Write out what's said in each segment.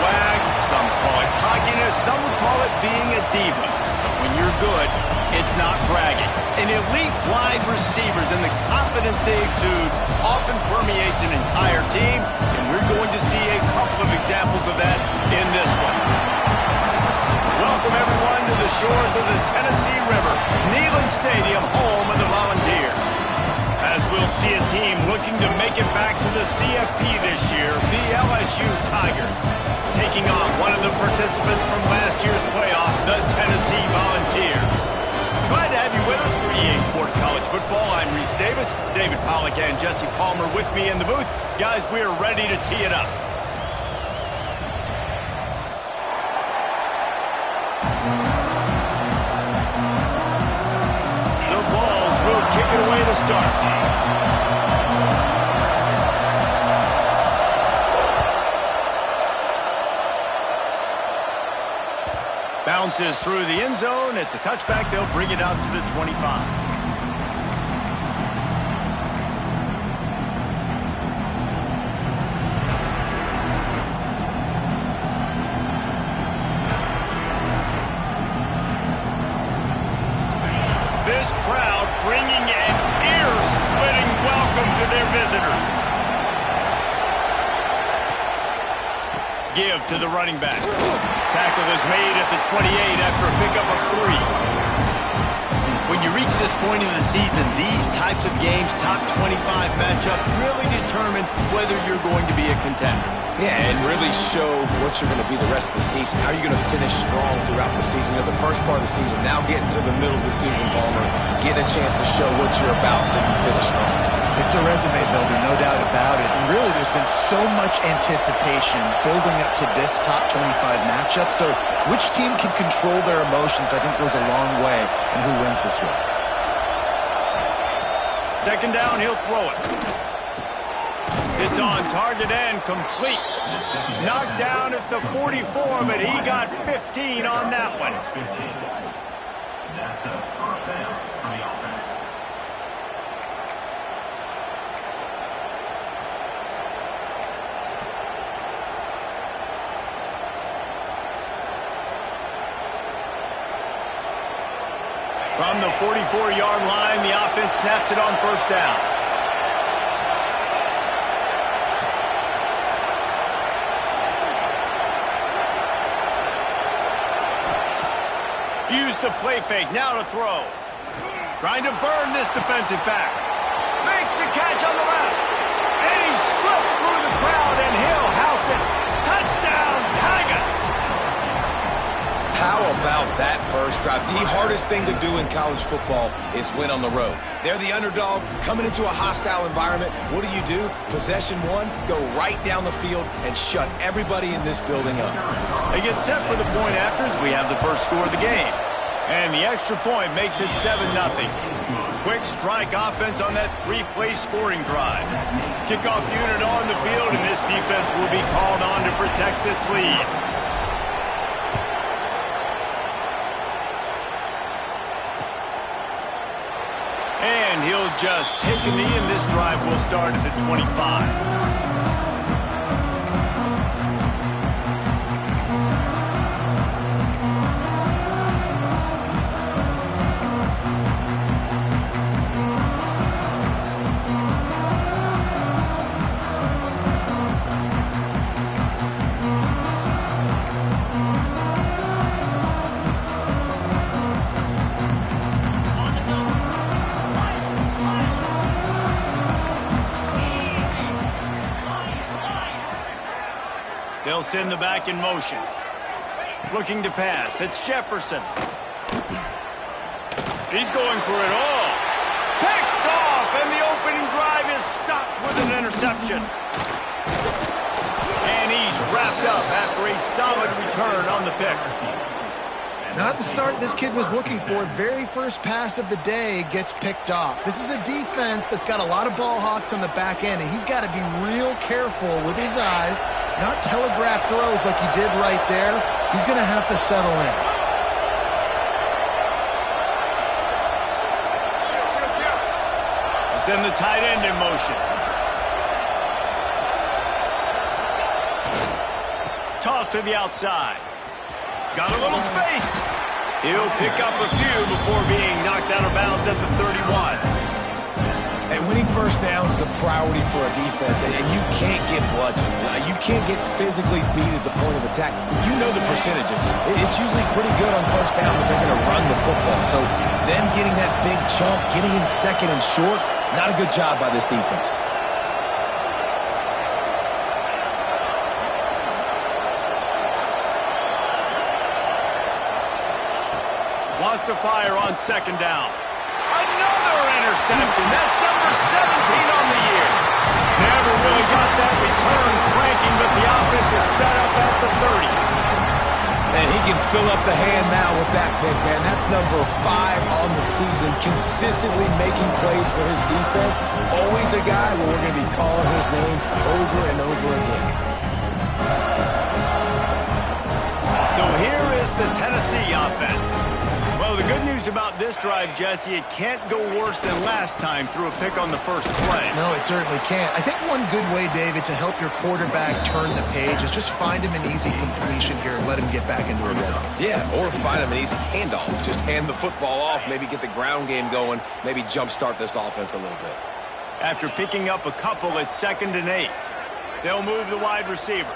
swag, some call it cockiness, some would call it being a diva. But when you're good, it's not bragging. An elite wide receivers and the confidence they exude often permeates an entire team, and we're going to see a couple of examples of that in this one. Welcome, everyone, to the shores of the Tennessee River, Neyland Stadium, home of the Volunteers. As we'll see a team looking to make it back to the CFP this year, the LSU Tigers, taking on one of the participants from last year's playoff, the Tennessee Volunteers. Glad to have you with us for EA Sports College Football. I'm Reese Davis, David Pollack and Jesse Palmer with me in the booth. Guys, we are ready to tee it up. The Vols will kick it away to start. Bounces through the end zone. It's a touchback. They'll bring it out to the 25. This crowd bringing an ear-splitting welcome to their visitors. Give to the running back. Tackle is made at the 28 after a pickup of 3. When you reach this point in the season, these types of games, top 25 matchups, really determine whether you're going to be a contender. Yeah, and really show what you're going to be the rest of the season. How are you going to finish strong throughout the season? You know, the first part of the season, now getting to the middle of the season, Palmer, getting a chance to show what you're about so you can finish strong. It's a resume builder, no doubt about it. And really, there's been so much anticipation building up to this top 25 matchup. So which team can control their emotions, I think, goes a long way in who wins this one. Second down, he'll throw it. It's on target and complete. Knocked down at the 44, but he got 15 on that one. That's a first down for the offense. From the 44-yard line, the offense snaps it on first down. Use the play fake, now to throw. Trying to burn this defensive back. Makes the catch on the left. And he slipped through the crowd, and he'll house it. Touchdown, Tigers! How about that first drive? The hardest thing to do in college football is win on the road. They're the underdog coming into a hostile environment. What do? Possession one, go right down the field and shut everybody in this building up. They get set for the point afters. We have the first score of the game. And the extra point makes it 7-0. Quick strike offense on that 3-play scoring drive. Kickoff unit on the field, and this defense will be called on to protect this lead. And he'll just take a knee, and this drive will start at the 25. They'll send the back in motion. Looking to pass. It's Jefferson. He's going for it all. Picked off, and the opening drive is stopped with an interception. And he's wrapped up after a solid return on the pick. Not the start this kid was looking for. Very first pass of the day gets picked off. This is a defense that's got a lot of ball hawks on the back end, and he's got to be real careful with his eyes, not telegraph throws like he did right there. He's going to have to settle in. Send the tight end in motion. Toss to the outside. Got a little space. He'll pick up a few before being knocked out of bounds at the 31. And winning first downs is a priority for a defense, and you can't get bludgeoned. You can't get physically beat at the point of attack. You know the percentages. It's usually pretty good on first down that they're going to run the football. So them getting that big chunk, getting in second and short, not a good job by this defense. Wants to fire on second down. Another interception. That's number 17 on the year. Never really got that return cranking, but the offense is set up at the 30. And he can fill up the hand now with that pick, man. That's number 5 on the season, consistently making plays for his defense. Always a guy where we're going to be calling his name over and over again. So here is the Tennessee offense. Well, the good news about this drive, Jesse, it can't go worse than last time through a pick on the first play. No, it certainly can't. I think one good way, David, to help your quarterback turn the page is just find him an easy completion here and let him get back into a rhythm. Yeah, or find him an easy handoff. Just hand the football off, maybe get the ground game going, maybe jumpstart this offense a little bit. After picking up a couple, it's 2nd and 8. They'll move the wide receiver.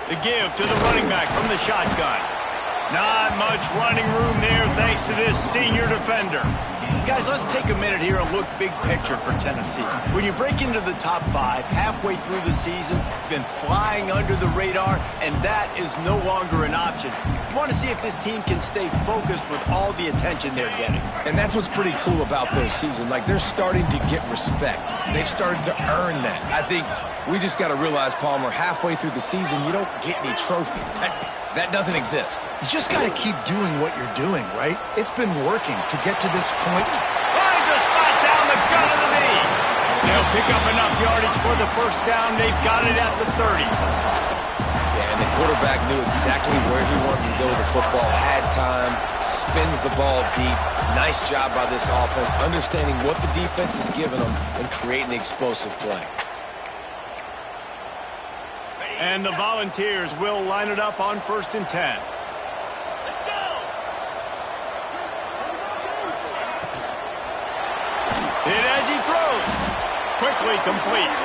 The give to the running back from the shotgun. Not much running room there thanks to this senior defender. Guys, let's take a minute here and look big picture for Tennessee. When you break into the top 5 halfway through the season, been flying under the radar, and that is no longer an option. You want to see if this team can stay focused with all the attention they're getting. And that's what's pretty cool about their season. Like, they're starting to get respect. They've started to earn that. I think we just got to realize, Palmer, halfway through the season, you don't get any trophies. That doesn't exist. You just got to keep doing what you're doing, right? It's been working to get to this point. Finds a spot down the gut of the knee. They'll pick up enough yardage for the first down. They've got it at the 30. Yeah, and the quarterback knew exactly where he wanted to go with the football, had time, spins the ball deep. Nice job by this offense, understanding what the defense is giving them and creating the explosive play. And the Volunteers will line it up on 1st and 10. Let's go! Hit as he throws. Quickly complete.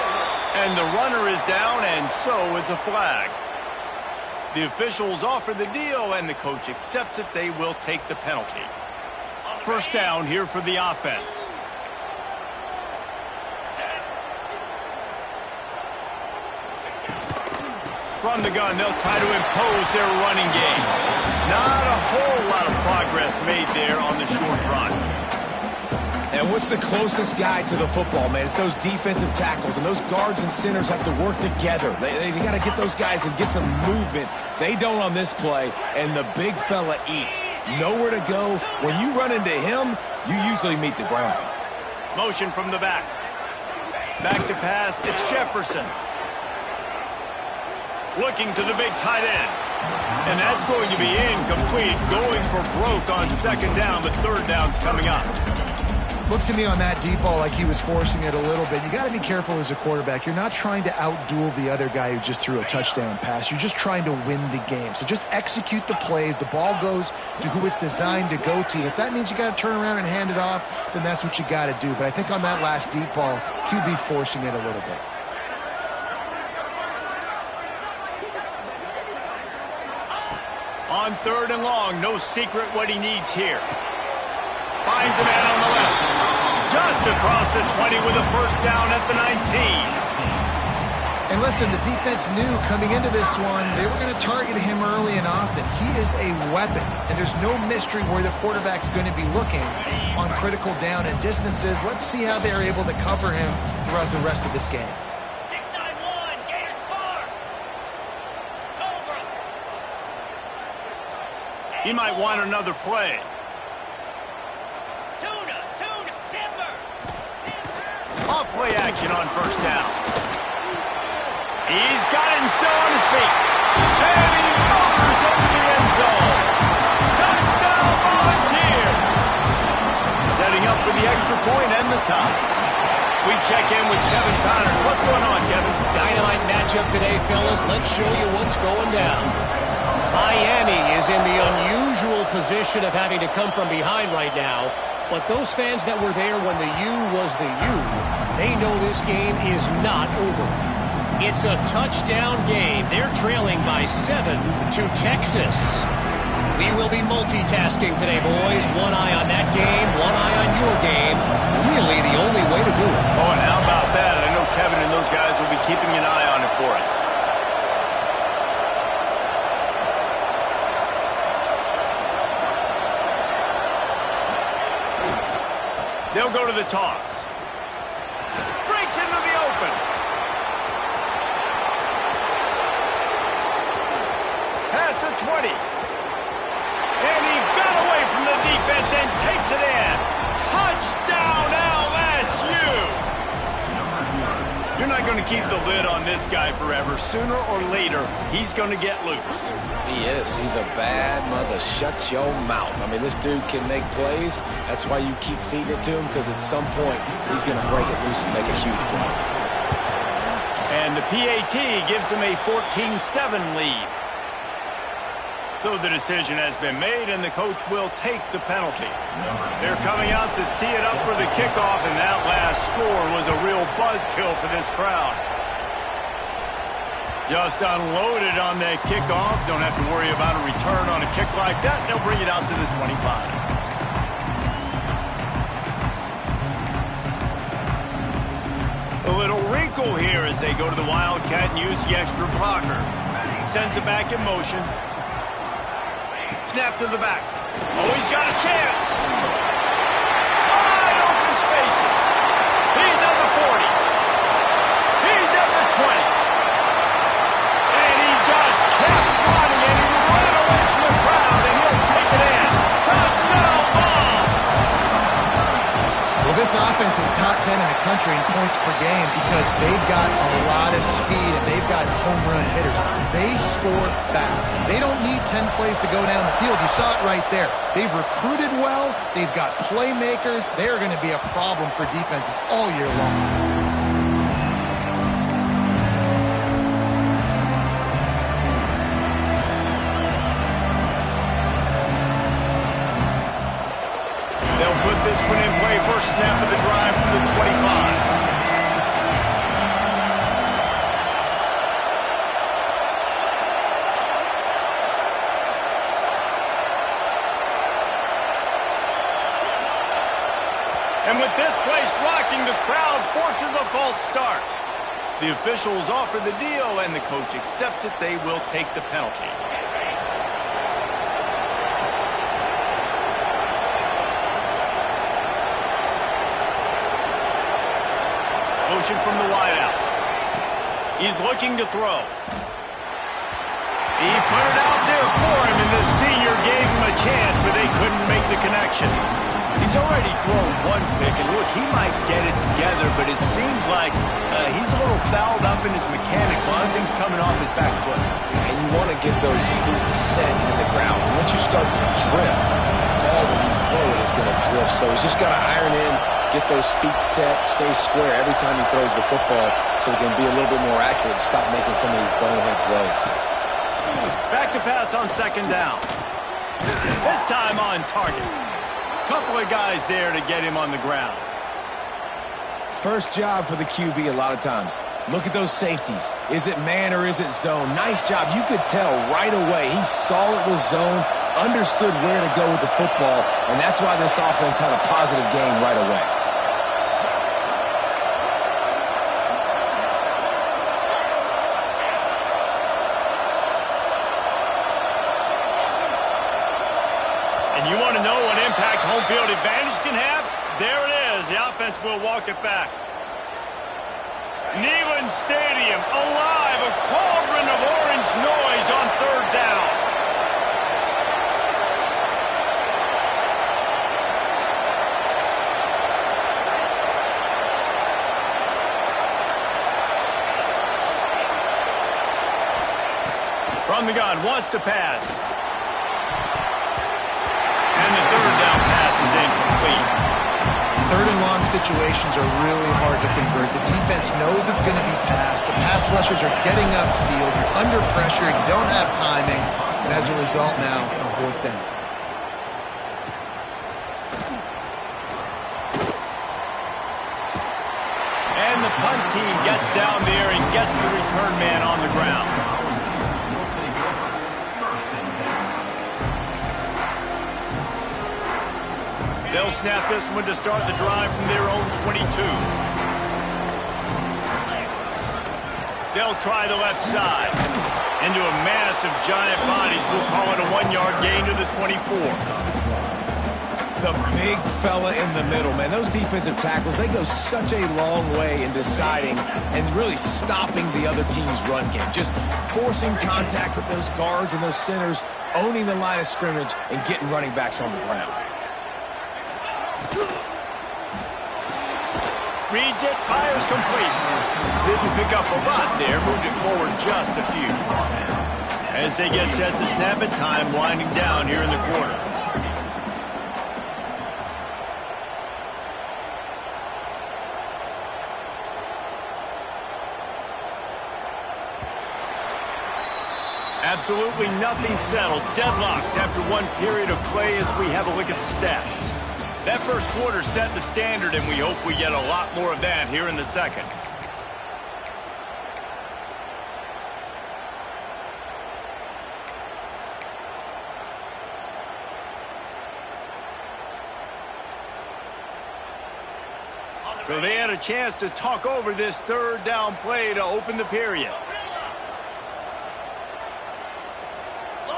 And the runner is down, and so is a flag. The officials offer the deal, and the coach accepts it. They will take the penalty. First down here for the offense. From the gun, they'll try to impose their running game. Not a whole lot of progress made there on the short run. And what's the closest guy to the football, man? It's those defensive tackles, and those guards and centers have to work together. They got to get those guys and get some movement. They don't on this play, and the big fella eats. Nowhere to go. When you run into him, you usually meet the ground. Motion from the back. Back to pass, it's Jefferson. Looking to the big tight end. And that's going to be incomplete. Going for broke on 2nd down, but 3rd down's coming up. Looked to me on that deep ball like he was forcing it a little bit. You got to be careful as a quarterback. You're not trying to outduel the other guy who just threw a touchdown pass. You're just trying to win the game. So just execute the plays. The ball goes to who it's designed to go to. If that means you got to turn around and hand it off, then that's what you got to do. But I think on that last deep ball, QB forcing it a little bit. On 3rd and long, no secret what he needs here. Finds a man on the left. Just across the 20 with a first down at the 19. And listen, the defense knew coming into this one, they were going to target him early and often. He is a weapon, and there's no mystery where the quarterback's going to be looking on critical down and distances. Let's see how they're able to cover him throughout the rest of this game. He might want another play. Off play action on first down. He's got it and still on his feet. And he motors into the end zone. Touchdown, Volunteer. Setting up for the extra point and the tie. We check in with Kevin Connors. What's going on, Kevin? Dynamite matchup today, fellas. Let's show you what's going down. Miami is in the unusual position of having to come from behind right now. But those fans that were there when the U was the U, they know this game is not over. It's a touchdown game. They're trailing by 7 to Texas. We will be multitasking today, boys. One eye on that game, one eye on your game. Really the only way to do it. Oh, and how about that? I know Kevin and those guys will be keeping an eye on it for us. They'll go to the toss. Breaks into the open. Past the 20. And he got away from the defense and takes it in. Touchdown, LSU! You're not going to keep the lid on this guy forever. Sooner or later, he's going to get loose. He is. He's a bad mother. Shut your mouth. I mean, this dude can make plays. That's why you keep feeding it to him, because at some point, he's going to break it loose and make a huge play. And the PAT gives him a 14-7 lead. So the decision has been made, and the coach will take the penalty. They're coming out to tee it up for the kickoff, and that last score was a real buzzkill for this crowd. Just unloaded on that kickoff. Don't have to worry about a return on a kick like that. They'll bring it out to the 25. A little wrinkle here as they go to the Wildcat and use the extra blocker. Sends it back in motion. Snap to the back. Oh, he's got a chance. Wide open spaces. He's at the 40. He's at the 20. And he just kept running, and he ran away from the crowd, and he'll take it in. Touchdown ball. Well, this offense is top 10 in the country in points per game because they've got a lot of speed and they've got home run hitters. They score fast. They don't need 10 plays to go down the field. You saw it right there. They've recruited well. They've got playmakers. They're going to be a problem for defenses all year long. They'll put this one in play. First snap of the drive from the 25. And with this place rocking, the crowd forces a false start. The officials offer the deal, and the coach accepts it. They will take the penalty. Motion from the wideout. He's looking to throw. He put it out there for him, and the senior gave him a chance, but they couldn't make the connection. He's already thrown one pick, and look, he might get it together, but it seems like he's a little fouled up in his mechanics. A lot of things coming off his back foot. And you want to get those feet set into the ground. Once you start to drift, the ball when you throw it is going to drift. So he's just got to iron in, get those feet set, stay square every time he throws the football so he can be a little bit more accurate, stop making some of these bonehead plays. Back to pass on second down. This time on target. Couple of guys there to get him on the ground. First job for the QB a lot of times. Look at those safeties. Is it man or is it zone? Nice job. You could tell right away. He saw it was zone, understood where to go with the football, and that's why this offense had a positive game right away. And you want to know what impact home field advantage can have? There it is. The offense will walk it back. Neyland Stadium alive, a cauldron of orange noise on third down. From the gun, wants to pass. And the third down pass is incomplete. Third and long situations are really hard to convert. The defense knows it's going to be passed. The pass rushers are getting upfield. You're under pressure. You don't have timing. And as a result now, fourth down. And the punt team gets down there and gets the return man on the ground. They'll snap this one to start the drive from their own 22. They'll try the left side. Into a mass of giant bodies. We'll call it a 1-yard gain to the 24. The big fella in the middle, man. Those defensive tackles, they go such a long way in deciding and really stopping the other team's run game. Just forcing contact with those guards and those centers, owning the line of scrimmage, and getting running backs on the ground. Reads it, fires complete. Didn't pick up a lot there, moved it forward just a few. As they get set to snap it, time winding down here in the quarter. Absolutely nothing settled. Deadlocked after one period of play as we have a look at the stats. That first quarter set the standard, and we hope we get a lot more of that here in the second. So they had a chance to talk over this third down play to open the period.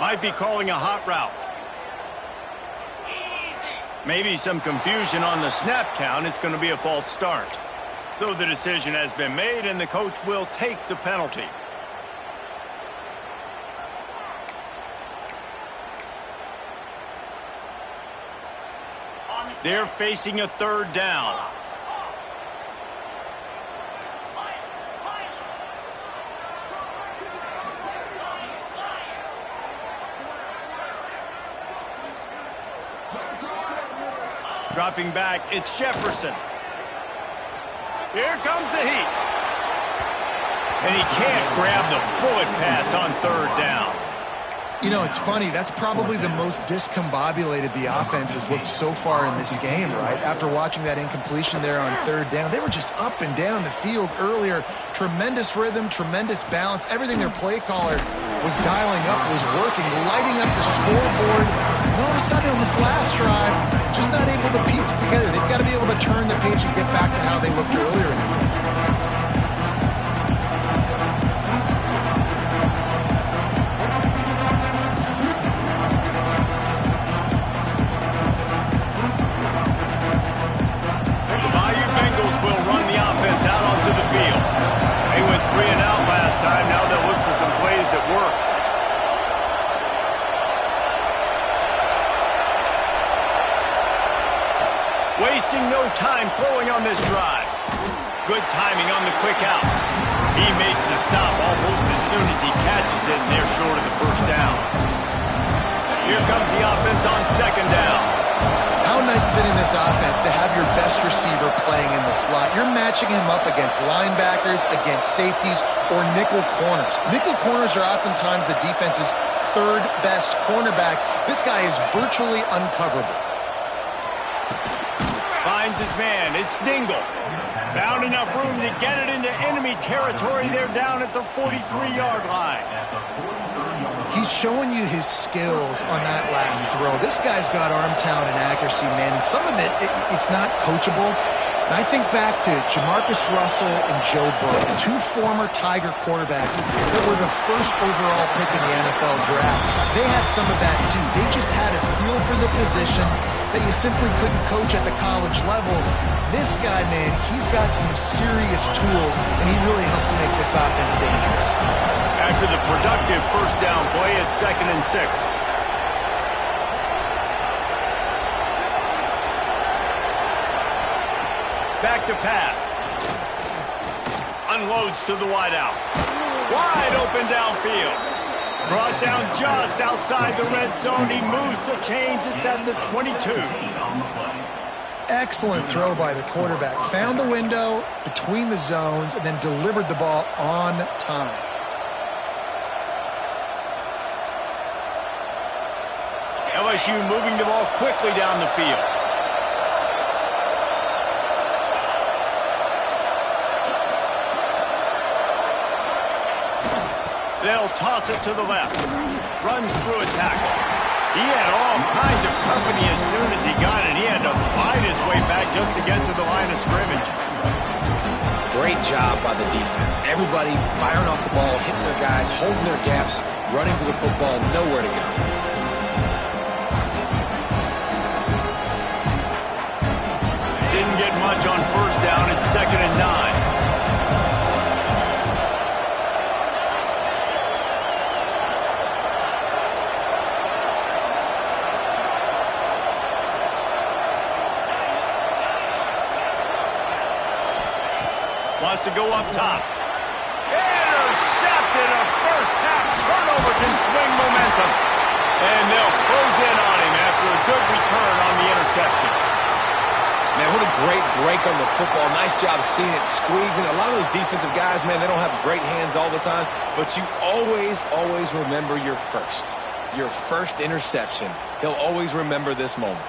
Might be calling a hot route. Maybe some confusion on the snap count. It's going to be a false start. So the decision has been made, and the coach will take the penalty. They're facing a third down. Dropping back, it's Jefferson. Here comes the heat. And he can't grab the bullet pass on third down. You know, it's funny. That's probably the most discombobulated the offense has looked so far in this game, right? After watching that incompletion there on third down, they were just up and down the field earlier. Tremendous rhythm, tremendous balance. Everything their play caller was dialing up was working, lighting up the scoreboard. And all of a sudden, on this last drive, just not able to piece it together. They've got to be able to turn the page and get back to how they looked earlier in the game. Wasting no time throwing on this drive. Good timing on the quick out. He makes the stop almost as soon as he catches it, and they're short of the first down. Here comes the offense on second down. How nice is it in this offense to have your best receiver playing in the slot? You're matching him up against linebackers, against safeties, or nickel corners. Nickel corners are oftentimes the defense's third best cornerback. This guy is virtually uncoverable. Finds his man. It's Dingle. Found enough room to get it into enemy territory. They're down at the 43-yard line. He's showing you his skills on that last throw. This guy's got arm talent and accuracy, man. And some of it's not coachable. And I think back to Jamarcus Russell and Joe Burrow, two former Tiger quarterbacks that were the first overall pick in the NFL draft. They had some of that, too. They just had a feel for the position that you simply couldn't coach at the college level. This guy, man, he's got some serious tools, and he really helps make this offense dangerous. After the productive first down play, it's 2nd and 6. Back to pass. Unloads to the wideout. Wide open downfield. Brought down just outside the red zone. He moves the chains. It's at the 22. Excellent throw by the quarterback. Found the window between the zones and then delivered the ball on time. LSU moving the ball quickly down the field. They'll toss it to the left. Runs through a tackle. He had all kinds of company as soon as he got it. He had to fight his way back just to get to the line of scrimmage. Great job by the defense. Everybody firing off the ball, hitting their guys, holding their gaps, running to the football, nowhere to go. Didn't get much on first down. It's 2nd and 9. Wants to go up top. Intercepted. A first-half turnover can swing momentum. And they'll close in on him after a good return on the interception. Man, what a great break on the football. Nice job seeing it, squeezing. A lot of those defensive guys, man, they don't have great hands all the time, but you always, always remember your first interception. He'll always remember this moment.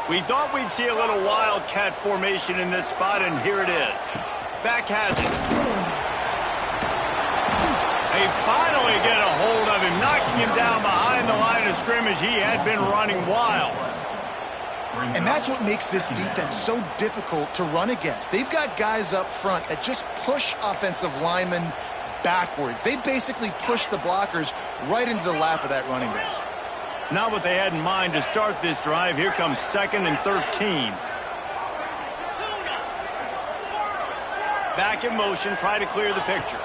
We thought we'd see a little wildcat formation in this spot, and here it is. Back has it. They finally get a hold of him, knocking him down behind the line of scrimmage. He had been running wild. And that's what makes this defense so difficult to run against. They've got guys up front that just push offensive linemen backwards. They basically push the blockers right into the lap of that running back. Not what they had in mind to start this drive. Here comes 2nd and 13. Back in motion, try to clear the picture.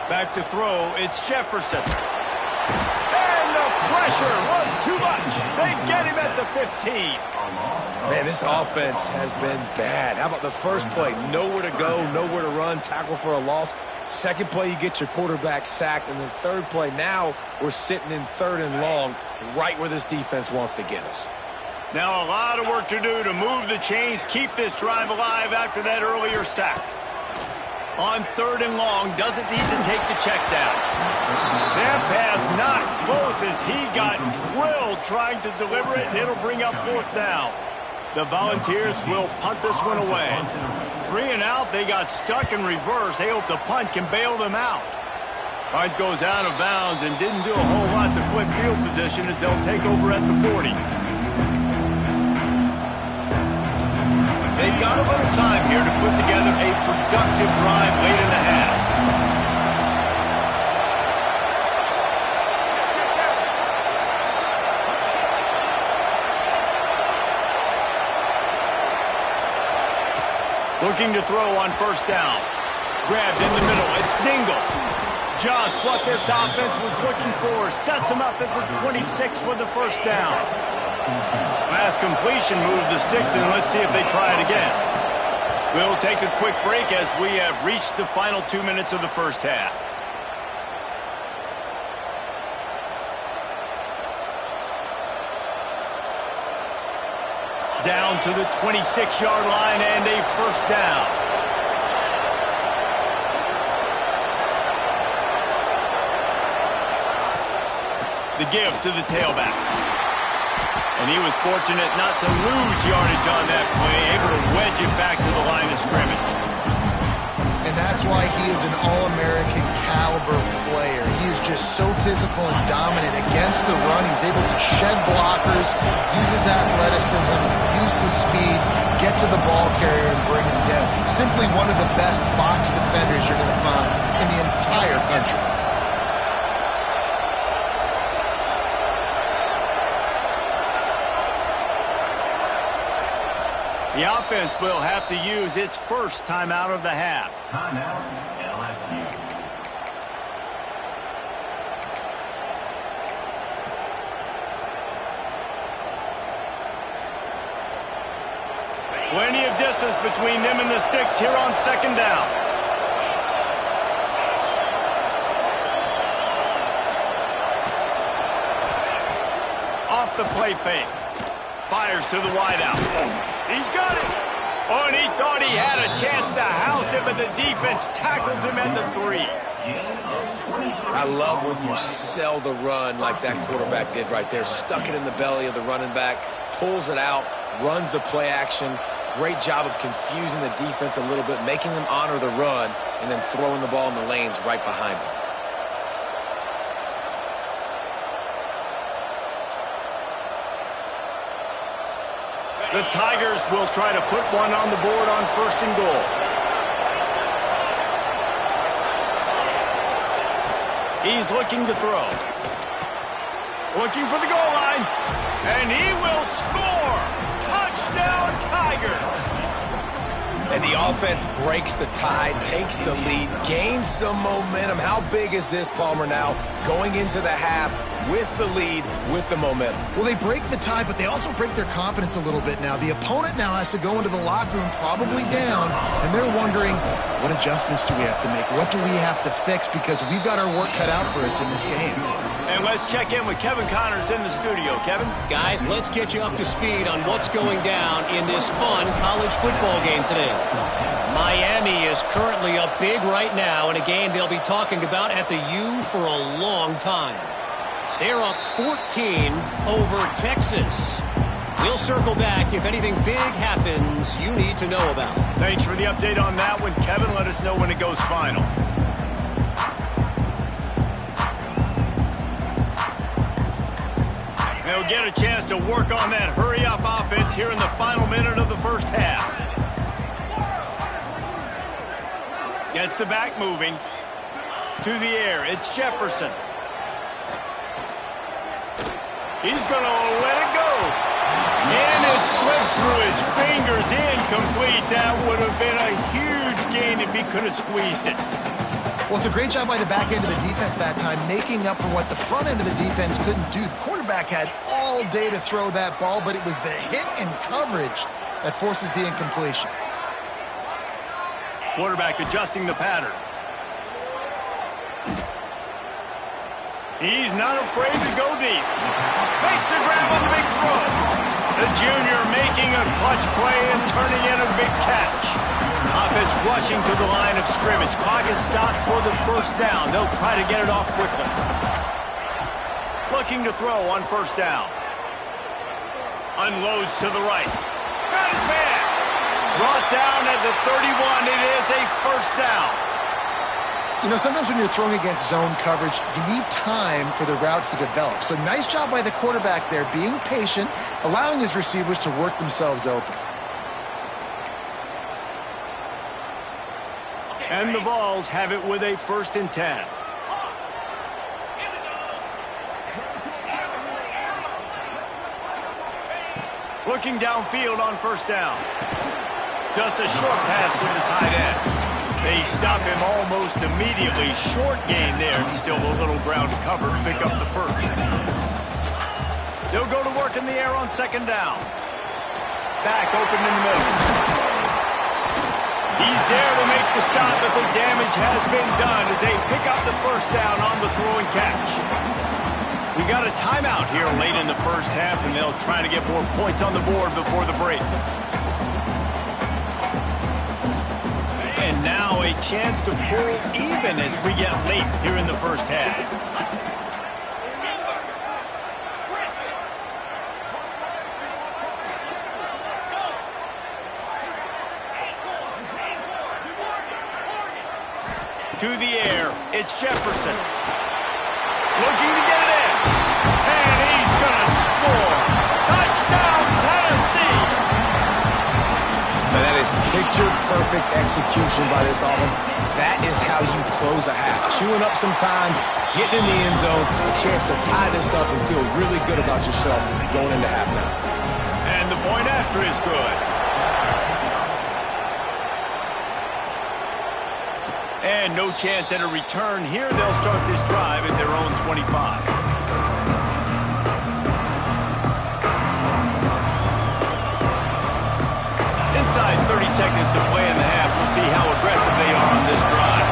Back to throw, it's Jefferson. And the pressure was too much. They get him at the 15. Man, this offense has been bad. How about the first play? Nowhere to go, nowhere to run, tackle for a loss. Second play, you get your quarterback sacked. And the third play, now we're sitting in 3rd and long, right where this defense wants to get us. Now a lot of work to do to move the chains, keep this drive alive after that earlier sack. On 3rd and long, doesn't need to take the check down. That pass not close as he got drilled trying to deliver it, and it'll bring up 4th down. The Volunteers will punt this one away. 3 and out, they got stuck in reverse. They hope the punt can bail them out. Punt goes out of bounds and didn't do a whole lot to flip field position as they'll take over at the 40. They've got a little time here to put together a productive drive late in the half. Looking to throw on first down. Grabbed in the middle. It's Dingle. Just what this offense was looking for. Sets him up at the 26 with the first down. Last completion moved the sticks, and let's see if they try it again. We'll take a quick break as we have reached the final 2 minutes of the first half. Down to the 26-yard line and a first down. The give to the tailback. And he was fortunate not to lose yardage on that play, able to wedge it back to the line of scrimmage. And that's why he is an All-American caliber player. He is just so physical and dominant against the run. He's able to shed blockers, use his athleticism, use his speed, get to the ball carrier and bring him down. Simply one of the best box defenders you're going to find in the entire country. The offense will have to use its first timeout of the half. Timeout, LSU. Plenty of distance between them and the sticks here on second down. Off the play fake. Fires to the wideout. He's got it. Oh, and he thought he had a chance to house him, but the defense tackles him at the 3. I love when you sell the run like that quarterback did right there. Stuck it in the belly of the running back, pulls it out, runs the play action. Great job of confusing the defense a little bit, making them honor the run, and then throwing the ball in the lanes right behind them. The Tigers will try to put one on the board on 1st and goal. He's looking to throw. Looking for the goal line. And he will score! Touchdown, Tigers! And the offense breaks the tie, takes the lead, gains some momentum. How big is this, Palmer, now going into the half with the lead, with the momentum? Well, they break the tie, but they also break their confidence a little bit now. The opponent now has to go into the locker room probably down, and they're wondering, what adjustments do we have to make? What do we have to fix? Because we've got our work cut out for us in this game. And let's check in with Kevin Connors in the studio. Kevin? Guys, let's get you up to speed on what's going down in this fun college football game today. Miami is currently up big right now in a game they'll be talking about at the U for a long time. They're up 14 over Texas. We'll circle back if anything big happens you need to know about. Thanks for the update on that one, Kevin. Let us know when it goes final. They'll get a chance to work on that hurry-up offense here in the final minute of the first half. Gets the back moving. To the air, it's Jefferson. He's going to let it go. And it slips through his fingers, incomplete. That would have been a huge gain if he could have squeezed it. Well, it's a great job by the back end of the defense that time, making up for what the front end of the defense couldn't do. The quarterback had all day to throw that ball, but it was the hit and coverage that forces the incompletion. Quarterback adjusting the pattern. He's not afraid to go deep. Makes the grab on the big throw. The junior making a clutch play and turning in a big catch. Offense rushing to the line of scrimmage. Clock is stopped for the first down. They'll try to get it off quickly. Looking to throw on first down. Unloads to the right. Got his man. Brought down at the 31. It is a first down. You know, sometimes when you're throwing against zone coverage, you need time for the routes to develop. So nice job by the quarterback there, being patient, allowing his receivers to work themselves open. And the Vols have it with a 1st and 10. Looking downfield on first down. Just a short pass to the tight end. They stop him almost immediately. Short gain there. Still a little ground to cover to pick up the first. They'll go to work in the air on second down. Back open in the middle. He's there to make the stop, but the damage has been done as they pick up the first down on the throw and catch. We got a timeout here late in the first half, and they'll try to get more points on the board before the break. And now a chance to pull even as we get late here in the first half. To the air, it's Jefferson. Looking to get it in. And he's going to score. Touchdown, Tennessee! And that is picture-perfect execution by this offense. That is how you close a half. Chewing up some time, getting in the end zone, a chance to tie this up and feel really good about yourself going into halftime. And the point after is good. And no chance at a return here. They'll start this drive at their own 25. Inside 30 seconds to play in the half. We'll see how aggressive they are on this drive.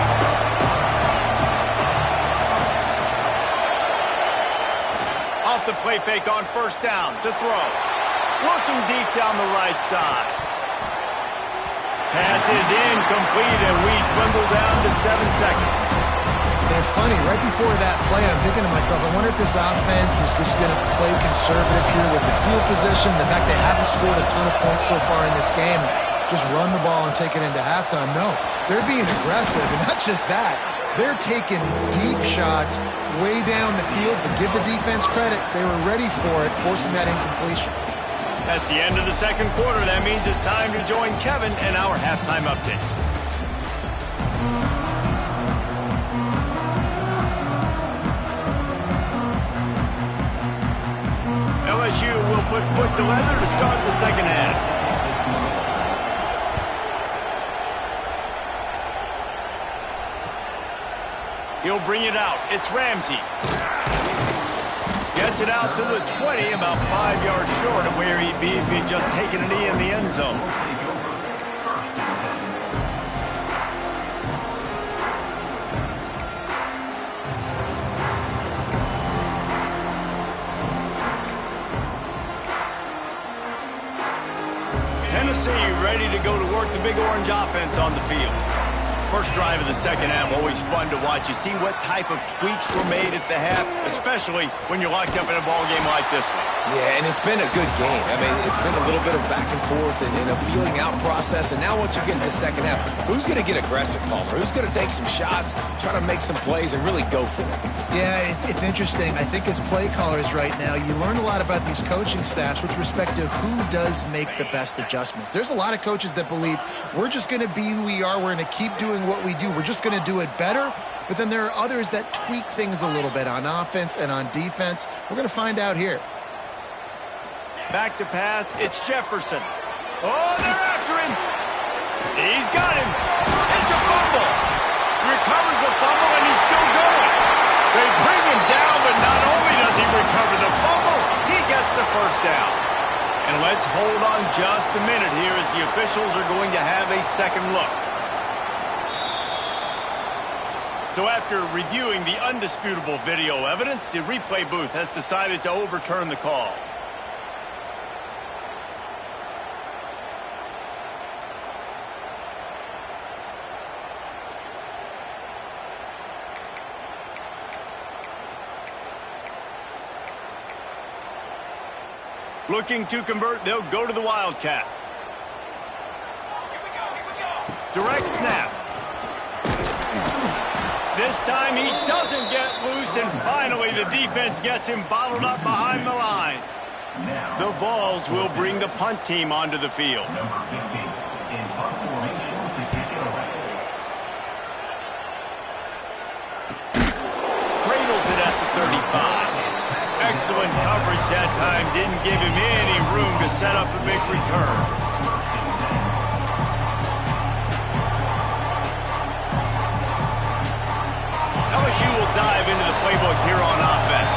Off the play fake on first down to throw. looking deep down the right side. Pass is incomplete, and we dwindle down to 7 seconds. And it's funny, right before that play, I'm thinking to myself, I wonder if this offense is just going to play conservative here with the field position, the fact they haven't scored a ton of points so far in this game, just run the ball and take it into halftime. No, they're being aggressive, and not just that. They're taking deep shots way down the field, but give the defense credit. They were ready for it, forcing that incompletion. That's the end of the second quarter. That means it's time to join Kevin and our halftime update. LSU will put foot to leather to start the second half. He'll bring it out. It's Ramsey. Gets it out to the 20, about 5 yards short of where he'd be if he'd just taken a knee in the end zone. Tennessee ready to go to work the Big Orange offense on the field. First drive of the second half, always fun to watch. You see what type of tweaks were made at the half, especially when you're locked up in a ball game like this one. Yeah, and it's been a good game. I mean, it's been a little bit of back and forth and a feeling out process. And now once you get in the second half, who's going to get aggressive, Palmer? Who's going to take some shots, try to make some plays, and really go for it? Yeah, it's interesting. I think as play callers right now, you learn a lot about these coaching staffs with respect to who does make the best adjustments. There's a lot of coaches that believe we're just going to be who we are. We're going to keep doing what we do. We're just going to do it better. But then there are others that tweak things a little bit on offense and on defense. We're going to find out here. Back to pass. It's Jefferson. Oh, they're after him. He's got him. It's a fumble. Recovers the fumble, and he's still going. They bring him down, but not only does he recover the fumble, he gets the first down. And let's hold on just a minute here as the officials are going to have a second look. So after reviewing the undisputable video evidence, the replay booth has decided to overturn the call. Looking to convert, they'll go to the Wildcat. Direct snap. This time he doesn't get loose, and finally the defense gets him bottled up behind the line. The Vols will bring the punt team onto the field. Number 15 in punt formation to kick it away. Cradles it at the 35. Excellent coverage that time. Didn't give him any room to set up a big return. LSU will dive into the playbook here on offense.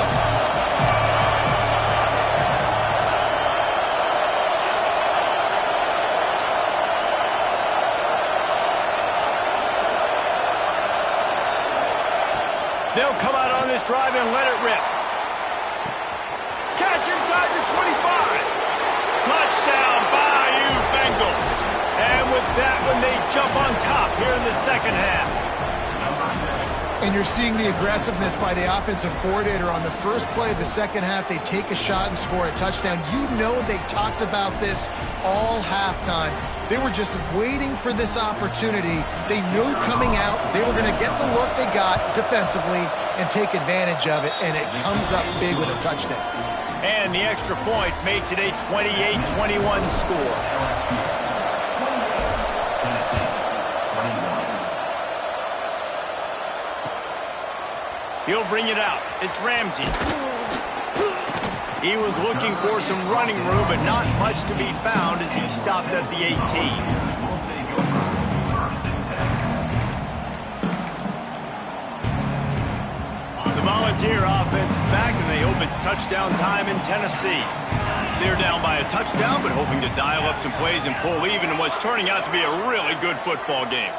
They'll come out on this drive and let it rip. Catch inside the 25. Touchdown, Bayou Bengals. And with that one, they jump on top here in the second half. And you're seeing the aggressiveness by the offensive coordinator on the first play of the second half. They take a shot and score a touchdown. You know they talked about this all halftime. They were just waiting for this opportunity. They knew coming out they were going to get the look they got defensively and take advantage of it, and it comes up big with a touchdown. And the extra point makes it a 28-21 score. He'll bring it out. It's Ramsey. He was looking for some running room, but not much to be found as he stopped at the 18. The Volunteer offense is back, and they hope it's touchdown time in Tennessee. They're down by a touchdown, but hoping to dial up some plays and pull even in what's turning out to be a really good football game.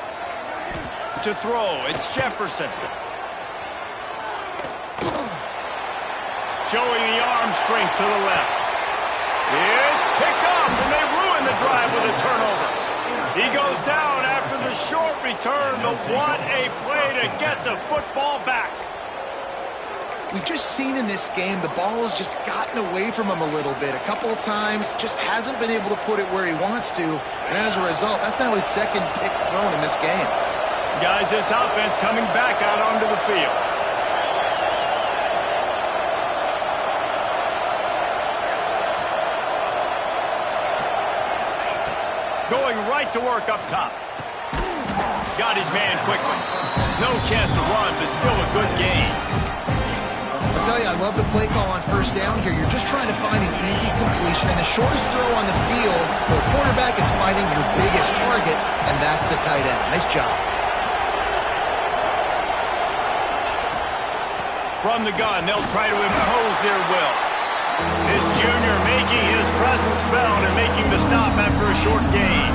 To throw, it's Jefferson. Showing the arm strength to the left. It's picked off, and they ruin the drive with a turnover. He goes down after the short return, but what a play to get the football back. We've just seen in this game the ball has just gotten away from him a little bit. A couple of times, just hasn't been able to put it where he wants to. And as a result, that's now his second pick thrown in this game. Guys, this offense coming back out onto the field. Going right to work up top. Got his man quickly. No chance to run, but still a good game. I'll tell you, I love the play call on first down here. You're just trying to find an easy completion, and the shortest throw on the field for a quarterback is finding your biggest target, and that's the tight end. Nice job. From the gun, they'll try to impose their will. This junior making his presence felt and making the stop after a short gain.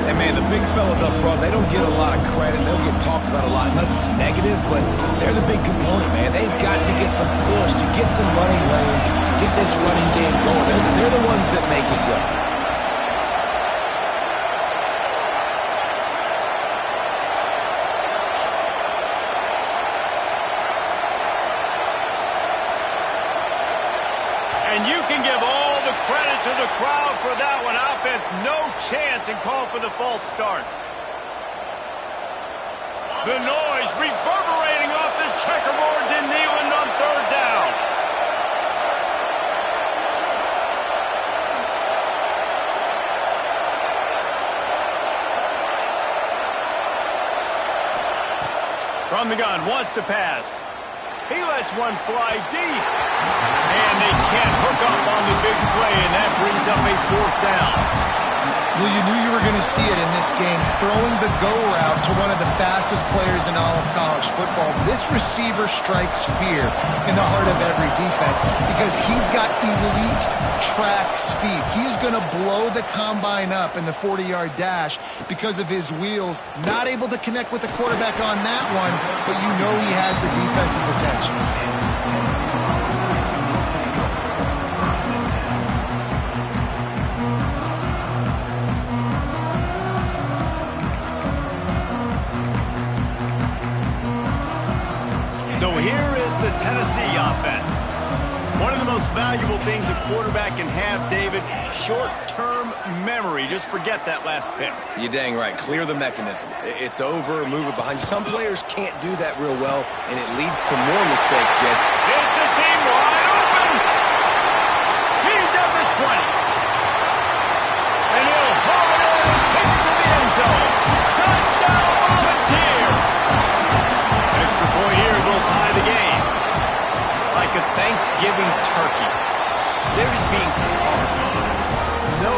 And, man, the big fellas up front, they don't get a lot of credit. They don't get talked about a lot unless it's negative, but they're the big component, man. They've got to get some push, to get some running lanes, get this running game going. They're the ones that make it go. And you can give all the credit to the crowd for that one. Offense, no chance, and call for the false start. The noise reverberating off the checkerboards in Neyland on third down. From the gun, wants to pass. He lets one fly deep. And they can't hook up on the big play, and that brings up a fourth down. Well, you knew you were going to see it in this game, throwing the go route to one of the fastest players in all of college football. This receiver strikes fear in the heart of every defense because he's got elite track speed. He's going to blow the combine up in the 40-yard dash because of his wheels. Not able to connect with the quarterback on that one, but you know he has the defense's attention. So here is the Tennessee offense. One of the most valuable things a quarterback can have, David, short-term memory. Just forget that last pick. You're dang right. Clear the mechanism. It's over, move it behind you. Some players can't do that real well, and it leads to more mistakes, Jess. It's a seam wide open. He's at the 20. And he'll haul it in and take it to the end zone. Touchdown, Volunteers. Extra point here will tie the game. Like a Thanksgiving turkey. They're just being carved. No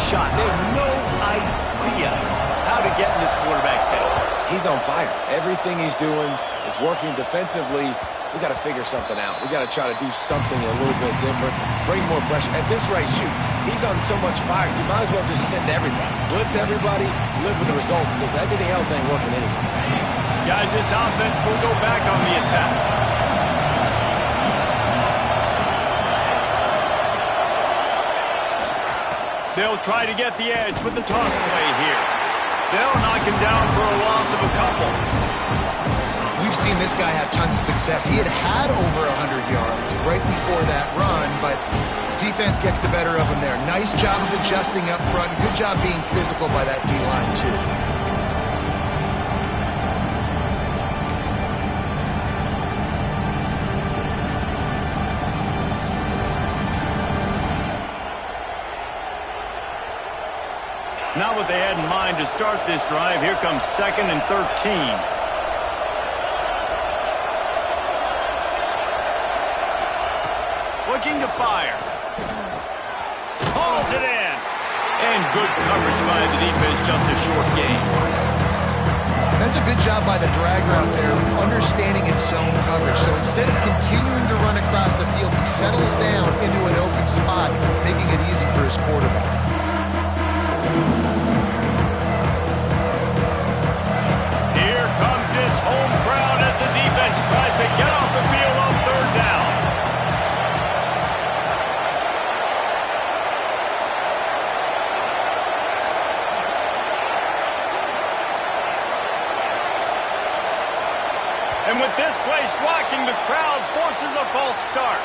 shot. They have no idea how to get in this quarterback's head. He's on fire. Everything he's doing is working defensively. We got to figure something out. We got to try to do something a little bit different. Bring more pressure. At this rate, shoot, he's on so much fire. You might as well just send everybody. Blitz everybody, live with the results, because everything else ain't working anyways. Guys, this offense will go back on the attack. They'll try to get the edge with the toss play here. They'll knock him down for a loss of a couple. We've seen this guy have tons of success. He had over 100 yards right before that run, but defense gets the better of him there. Nice job of adjusting up front. Good job being physical by that D-line, too. Not what they had in mind to start this drive. Here comes 2nd and 13. Looking to fire. Hauls it in. And good coverage by the defense, just a short gain. That's a good job by the drag route there, understanding its zone coverage. So instead of continuing to run across the field, he settles down into an open spot, making it easy for his quarterback. Here comes his home crowd as the defense tries to get off the field on third down. And with this place rocking, the crowd forces a false start.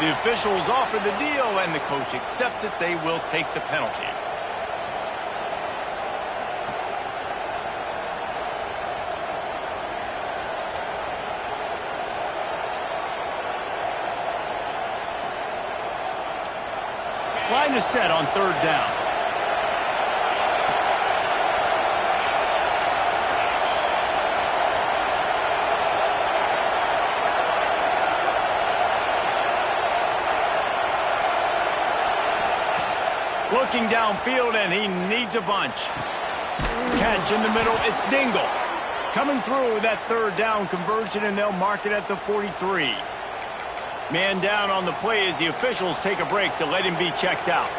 The officials offer the deal, and the coach accepts it. They will take the penalty. Line is set on third down. Looking downfield, and he needs a bunch. Catch in the middle, it's Dingle. Coming through with that third down conversion, and they'll mark it at the 43. Man down on the play as the officials take a break to let him be checked out.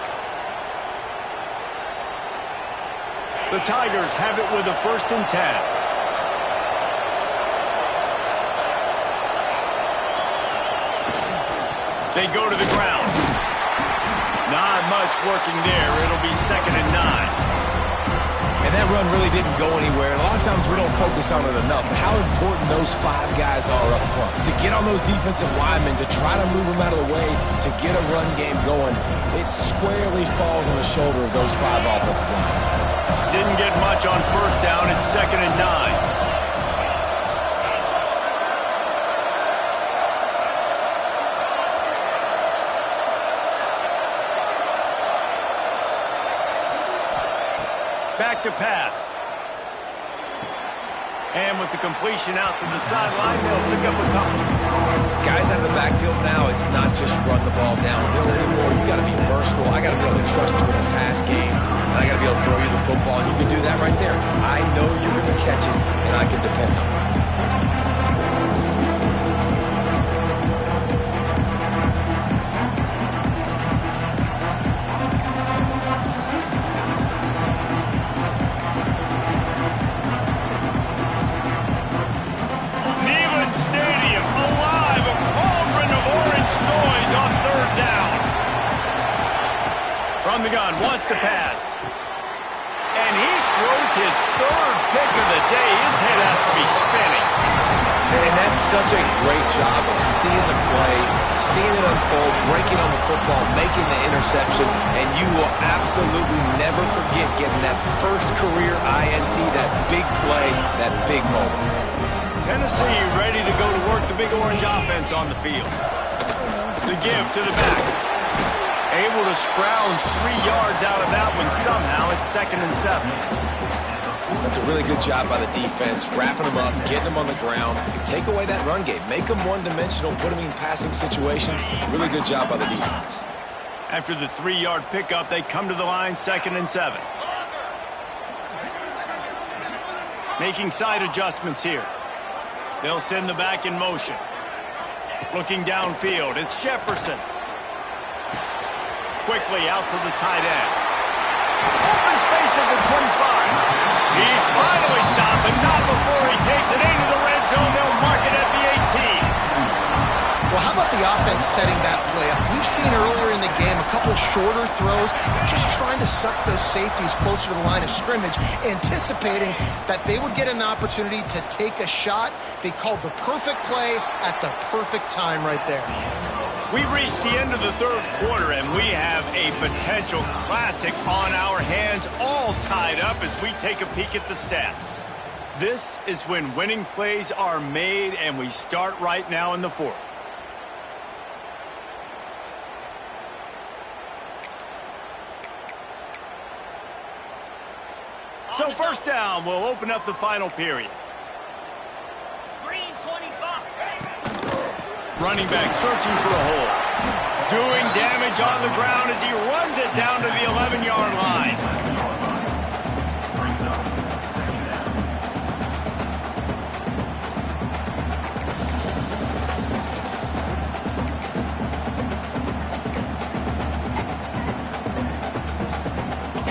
The Tigers have it with a 1st and 10. They go to the ground. Not much working there. It'll be 2nd and 9. And that run really didn't go anywhere. A lot of times we don't focus on it enough. How important those 5 guys are up front. To get on those defensive linemen, to try to move them out of the way, to get a run game going, it squarely falls on the shoulder of those 5 offensive linemen. Didn't get much on 1st down. It's 2nd and 9. Back to pass. And with the completion out to the sideline, they'll pick up a couple. Guys out of the backfield now, it's not just run the ball downhill anymore. You got to be versatile. I got to be able to trust you in the pass game. And I got to be able to throw you the football. And you can do that right there. I know you're going to catch it, and I can depend on it. From the gun, wants to pass. And he throws his 3rd pick of the day. His head has to be spinning. And that's such a great job of seeing the play, seeing it unfold, breaking on the football, making the interception, and you will absolutely never forget getting that first career INT, that big play, that big moment. Tennessee ready to go to work the Big Orange offense on the field. The give to the back. Able to scrounge 3 yards out of that one somehow. It's 2nd and 7. That's a really good job by the defense, wrapping them up, getting them on the ground. Take away that run game. Make them one-dimensional, put them in passing situations. Really good job by the defense. After the 3-yard pickup, they come to the line, 2nd and 7. Making side adjustments here. They'll send the back in motion. Looking downfield, it's Jefferson. Quickly out to the tight end. Open space at the 25. He's finally stopped, but not before he takes it into the red zone. They'll mark it at the 18. Well, how about the offense setting that play up? We've seen earlier in the game a couple shorter throws, just trying to suck those safeties closer to the line of scrimmage, anticipating that they would get an opportunity to take a shot. They called the perfect play at the perfect time right there. We've reached the end of the 3rd quarter, and we have a potential classic on our hands, all tied up as we take a peek at the stats. This is when winning plays are made, and we start right now in the 4th. So 1st down will open up the final period. Running back searching for a hole. Doing damage on the ground as he runs it down to the 11-yard line.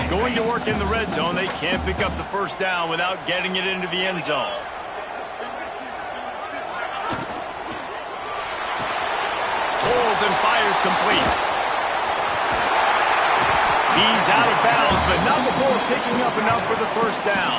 Going to work in the red zone. They can't pick up the 1st down without getting it into the end zone. And fires complete. He's out of bounds, but not before picking up enough for the first down.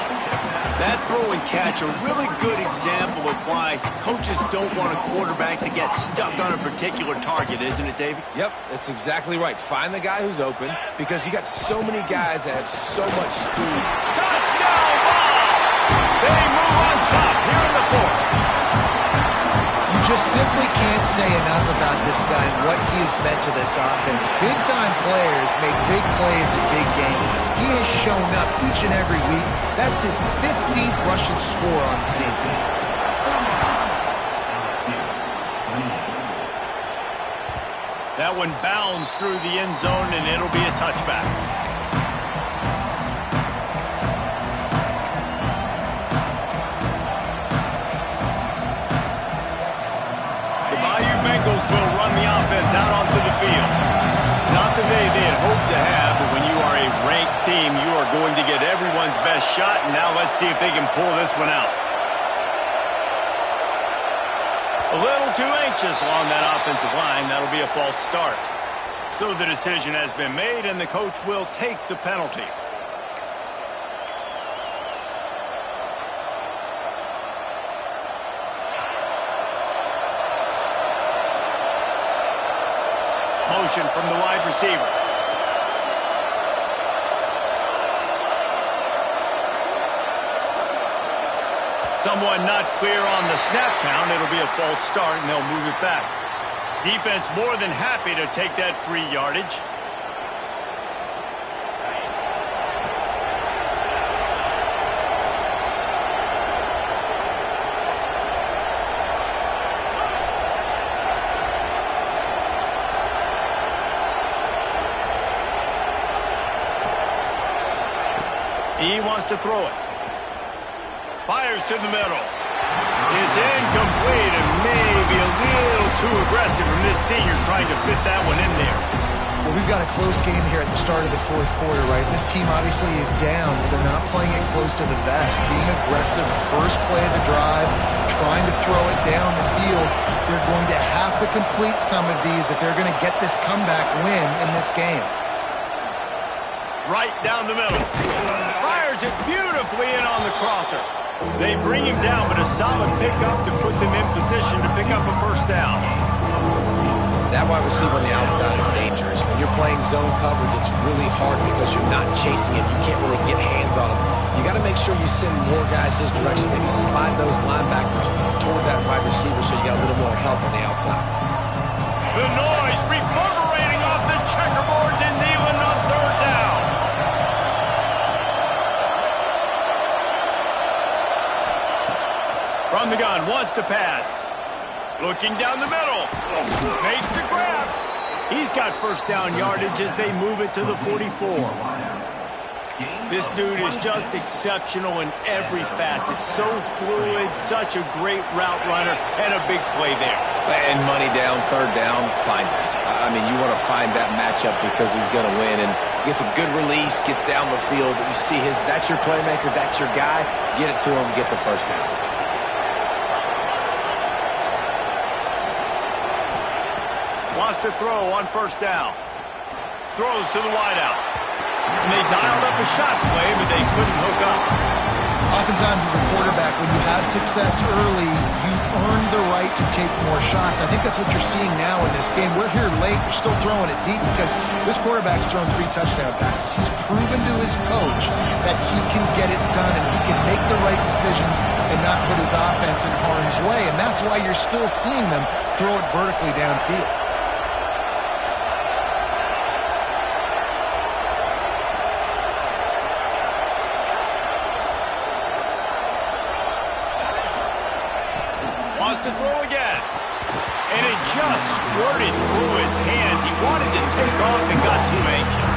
That throw and catch, a really good example of why coaches don't want a quarterback to get stuck on a particular target, isn't it, David? Yep, that's exactly right. Find the guy who's open because you got so many guys that have so much speed. Touchdown ball! They move on top here in the fourth. You just simply can't say enough about this guy and what he has meant to this offense. Big-time players make big plays in big games. He has shown up each and every week. That's his 15th rushing score on the season. That one bounds through the end zone, and it'll be a touchback. Bengals will run the offense out onto the field. Not the day they had hoped to have, but when you are a ranked team, you are going to get everyone's best shot, and now let's see if they can pull this one out. A little too anxious along that offensive line. That'll be a false start. So the decision has been made, and the coach will take the penalty. Motion from the wide receiver. Someone not clear on the snap count. It'll be a false start, and they'll move it back. Defense more than happy to take that free yardage. He wants to throw it. Fires to the middle. It's incomplete and maybe a little too aggressive from this senior trying to fit that one in there. Well, we've got a close game here at the start of the fourth quarter, right? This team obviously is down, but they're not playing it close to the vest. Being aggressive, first play of the drive, trying to throw it down the field. They're going to have to complete some of these if they're going to get this comeback win in this game. Right down the middle. Fires it beautifully in on the crosser. They bring him down, but a solid pickup to put them in position to pick up a first down. That wide receiver on the outside is dangerous. When you're playing zone coverage, it's really hard because you're not chasing it. You can't really get hands on him. You got to make sure you send more guys his direction. Maybe slide those linebackers toward that wide receiver so you got a little more help on the outside. The noise reverberating off the checkerboards in Neyland on third down. From the gun, wants to pass. Looking down the middle. Makes the grab. He's got first down yardage as they move it to the 44. This dude is just exceptional in every facet. So fluid, such a great route runner, and a big play there. And money down, third down, find it. I mean, you want to find that matchup because he's going to win. And gets a good release, gets down the field. You see that's your playmaker, that's your guy. Get it to him, get the first down. Wants to throw on first down. Throws to the wideout. And they dialed up a shot play, but they couldn't hook up. Oftentimes as a quarterback, when you have success early, you earn the right to take more shots. I think that's what you're seeing now in this game. We're here late. We're still throwing it deep because this quarterback's thrown 3 touchdown passes. He's proven to his coach that he can get it done and he can make the right decisions and not put his offense in harm's way. And that's why you're still seeing them throw it vertically downfield. To throw again. And it just squirted through his hands. He wanted to take off and got too anxious.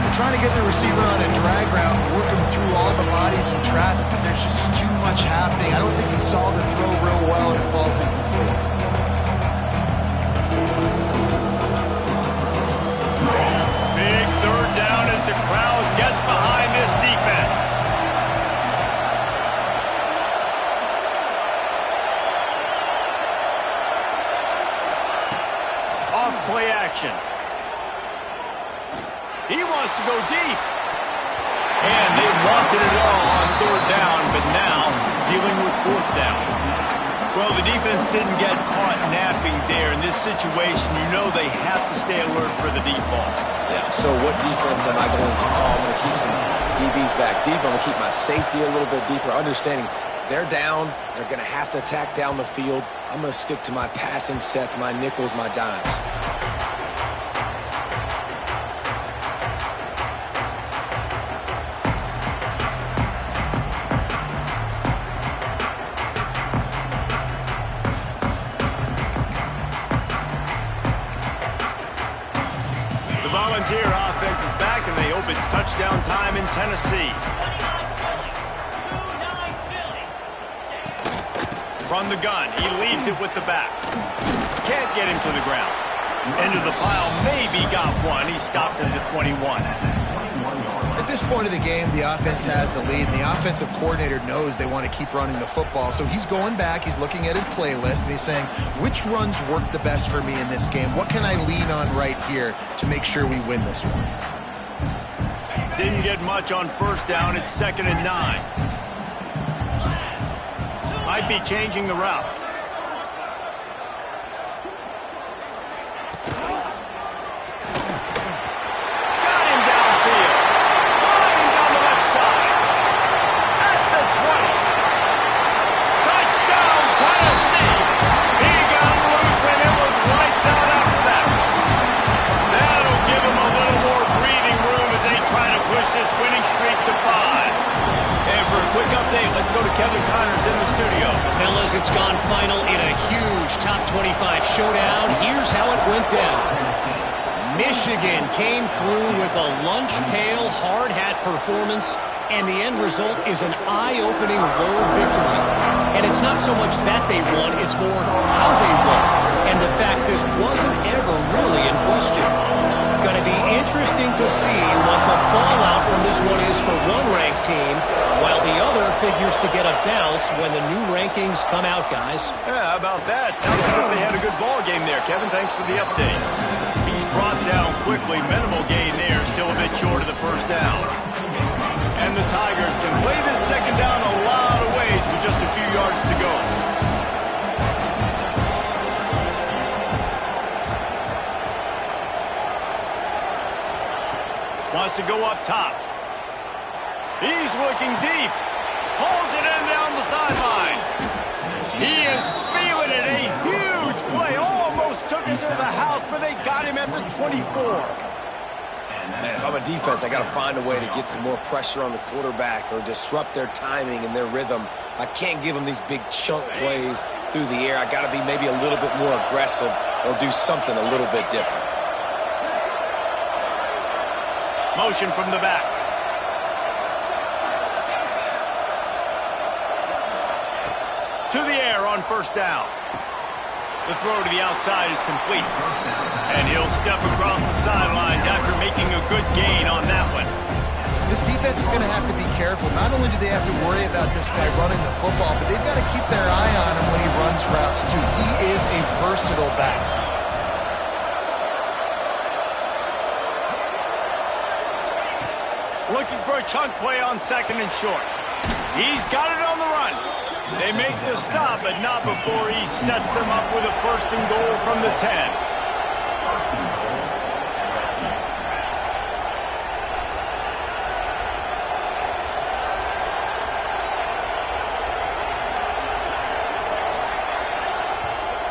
They're trying to get the receiver on a drag route and work him through all the bodies in traffic, but there's just too much happening. I don't think he saw the throw real well and it falls incomplete. Big third down as the crowd gets behind this defense. Play action. He wants to go deep. And they wanted it all on third down, but now dealing with fourth down. Well, the defense didn't get caught napping there. In this situation, you know they have to stay alert for the deep ball. Yeah, so what defense am I going to call? I'm going to keep some DBs back deep. I'm going to keep my safety a little bit deeper, understanding they're down. They're going to have to attack down the field. I'm going to stick to my passing sets, my nickels, my dimes. Volunteer offense is back, and they hope it's touchdown time in Tennessee. From the gun, he leaves it with the back. Can't get him to the ground. Into the pile, maybe got one. He stopped at the 21. At this point of the game, the offense has the lead, and the offensive coordinator knows they want to keep running the football. So he's going back, he's looking at his playlist, and he's saying, which runs work the best for me in this game? What can I lean on right here to make sure we win this one? Didn't get much on first down. It's 2nd and 9. Might be changing the route. It's gone final in a huge top 25 showdown. Here's how it went down. Michigan came through with a lunch pail, hard hat performance, and the end result is an eye-opening road victory. And it's not so much that they won, it's more how they won, and the fact this wasn't ever really in question. Going to be interesting to see what the fallout from this one is for one ranked team, while the other figures to get a bounce when the new rankings come out, guys. Yeah, how about that? Sounds as if they had a good ball game there. Kevin, thanks for the update. He's brought down quickly. Minimal gain there. Still a bit short of the first down. And the Tigers can play this second down a lot of ways with just a few yards to go. Wants to go up top. He's looking deep. Pulls it in down the sideline. He is feeling it. A huge play. Almost took it to the house, but they got him at the 24. Man, if I'm a defense, I got to find a way to get some more pressure on the quarterback or disrupt their timing and their rhythm. I can't give them these big chunk plays through the air. I got to be maybe a little bit more aggressive or do something a little bit different. Motion from the back. To the air on first down. The throw to the outside is complete. And he'll step across the sidelines after making a good gain on that one. This defense is going to have to be careful. Not only do they have to worry about this guy running the football, but they've got to keep their eye on him when he runs routes too. He is a versatile back. Looking for a chunk play on 2nd and short. He's got it on the run. They make the stop, but not before he sets them up with a 1st and goal from the 10.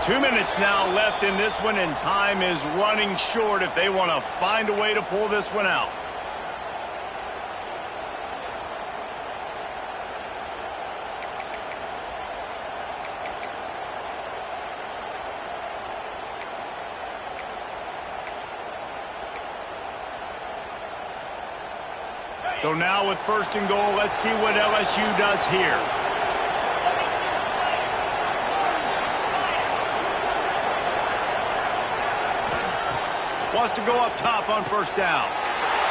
Two minutes now left in this one, and time is running short if they want to find a way to pull this one out. So now with 1st and goal, let's see what LSU does here. Wants to go up top on first down.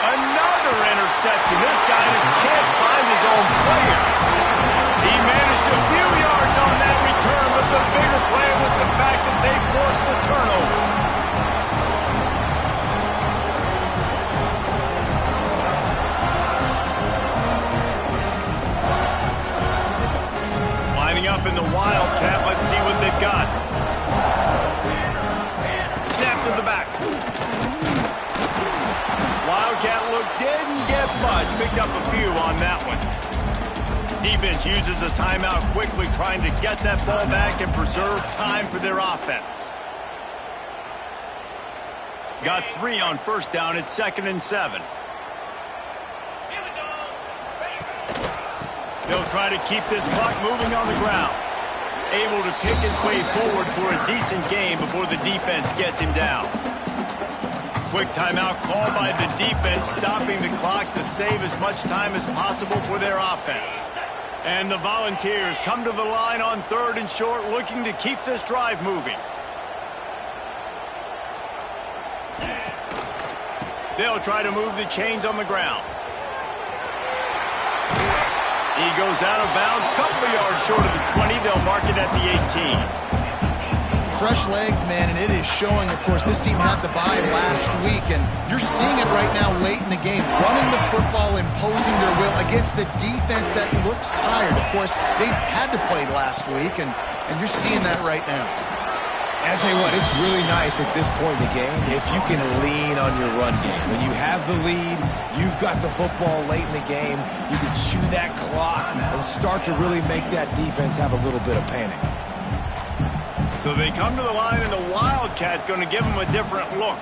Another interception. This guy just can't find his own players. He managed a few yards on that return, but the bigger play was the fact that they forced the turnover. up in the Wildcat. Let's see what they've got. Snap to the back. Wildcat look didn't get much. Picked up a few on that one. Defense uses a timeout quickly, trying to get that ball back and preserve time for their offense. Got 3 on first down. It's 2nd and 7. They'll try to keep this clock moving on the ground. Able to pick his way forward for a decent game before the defense gets him down. Quick timeout called by the defense, stopping the clock to save as much time as possible for their offense. And the Volunteers come to the line on 3rd and short, looking to keep this drive moving. They'll try to move the chains on the ground. He goes out of bounds, couple of yards short of the 20. They'll mark it at the 18. Fresh legs, man, and it is showing. Of course, this team had the bye last week, and you're seeing it right now late in the game. Running the football, imposing their will against the defense that looks tired. Of course, they had to play last week, and you're seeing that right now. And I'll tell you what, it's really nice at this point in the game if you can lean on your run game. When you have the lead, you've got the football late in the game, you can chew that clock and start to really make that defense have a little bit of panic. So they come to the line, and the Wildcat going to give them a different look.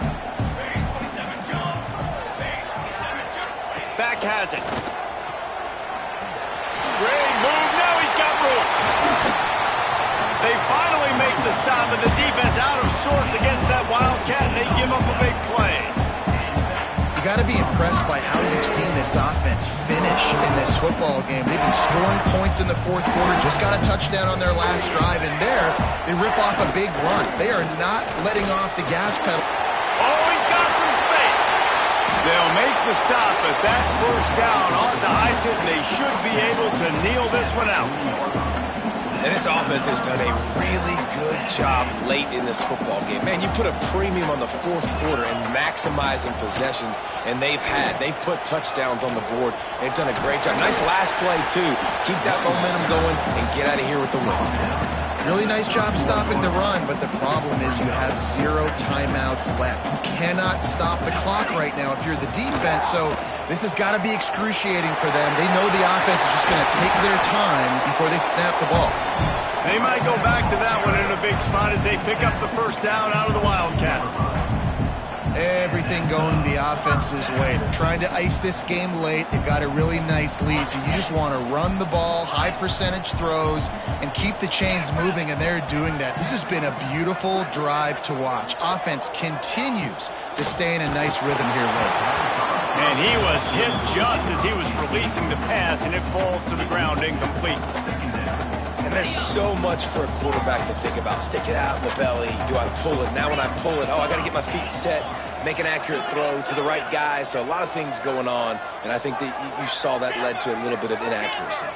Back has it. Great move. Now he's got room. They finally make the stop, and the defense out of sorts against that Wildcat, and they give up a big play. You got to be impressed by how you've seen this offense finish in this football game. They've been scoring points in the 4th quarter, just got a touchdown on their last drive, and there they rip off a big run. They are not letting off the gas pedal. Oh, he's got some space. They'll make the stop, but that first down ought to ice it, and they should be able to kneel this one out. And this offense has done a really good job late in this football game. Man, you put a premium on the 4th quarter and maximizing possessions, and they've put touchdowns on the board. They've done a great job. Nice last play, too. Keep that momentum going and get out of here with the win. Really nice job stopping the run, but the problem is you have 0 timeouts left. You cannot stop the clock right now if you're the defense, so this has got to be excruciating for them. They know the offense is just going to take their time before they snap the ball. They might go back to that one in a big spot as they pick up the first down out of the Wildcat. Everything going the offense's way. They're trying to ice this game late. They've got a really nice lead, so you just want to run the ball, high percentage throws, and keep the chains moving, and they're doing that. This has been a beautiful drive to watch. Offense continues to stay in a nice rhythm here late. And he was hit just as he was releasing the pass, and it falls to the ground incomplete. And there's so much for a quarterback to think about. Stick it out in the belly. Do I pull it? Now when I pull it, I got to get my feet set, make an accurate throw to the right guy. So a lot of things going on, and I think that you saw that led to a little bit of inaccuracy.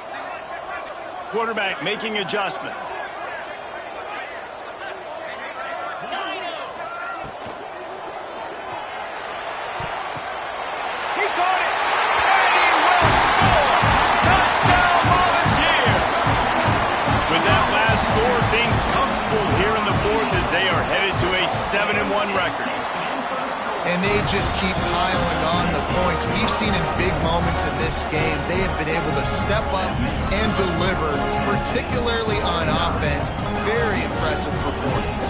Quarterback making adjustments. He caught it, and he will score. Touchdown, Volunteer. With that last score, things comfortable here in the 4th as they are headed to a 7-1 record. And they just keep piling on the points. We've seen in big moments in this game, they have been able to step up and deliver, particularly on offense. Very impressive performance.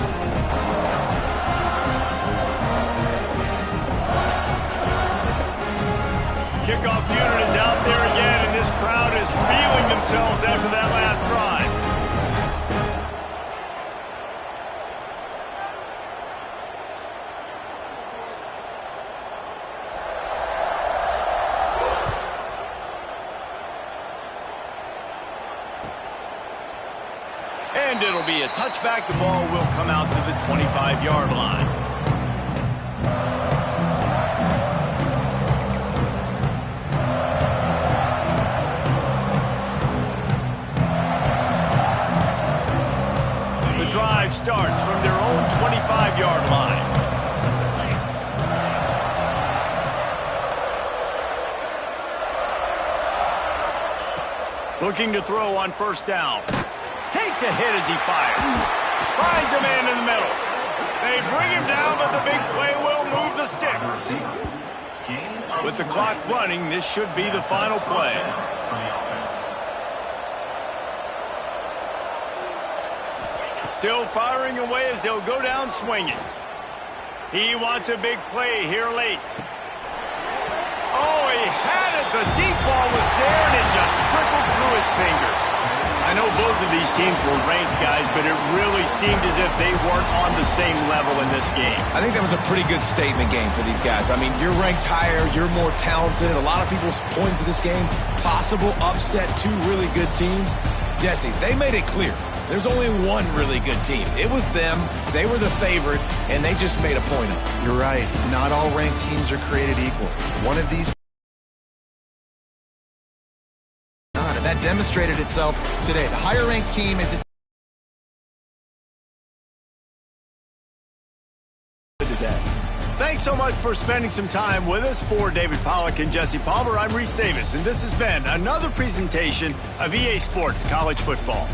Kickoff unit is out there again, and this crowd is feeling themselves after that last drive. And it'll be a touchback. The ball will come out to the 25-yard line. The drive starts from their own 25-yard line. Looking to throw on first down. Takes takes a hit as he fires. Finds a man in the middle. They bring him down, but the big play will move the sticks. With the clock running, this should be the final play. Still firing away as they'll go down swinging. He wants a big play here late. Oh, he had it. The deep ball was there, and it just trickled through his fingers. I know both of these teams were ranked, guys, but it really seemed as if they weren't on the same level in this game. I think that was a pretty good statement game for these guys. I mean, you're ranked higher, you're more talented. A lot of people point to this game. Possible upset, two really good teams. Jesse, they made it clear. There's only one really good team. It was them. They were the favorite, and they just made a point of it. You're right. Not all ranked teams are created equal. One of these... and that demonstrated itself today. The higher-ranked team is... today. Thanks so much for spending some time with us. For David Pollack and Jesse Palmer, I'm Reese Davis, and this has been another presentation of EA Sports College Football.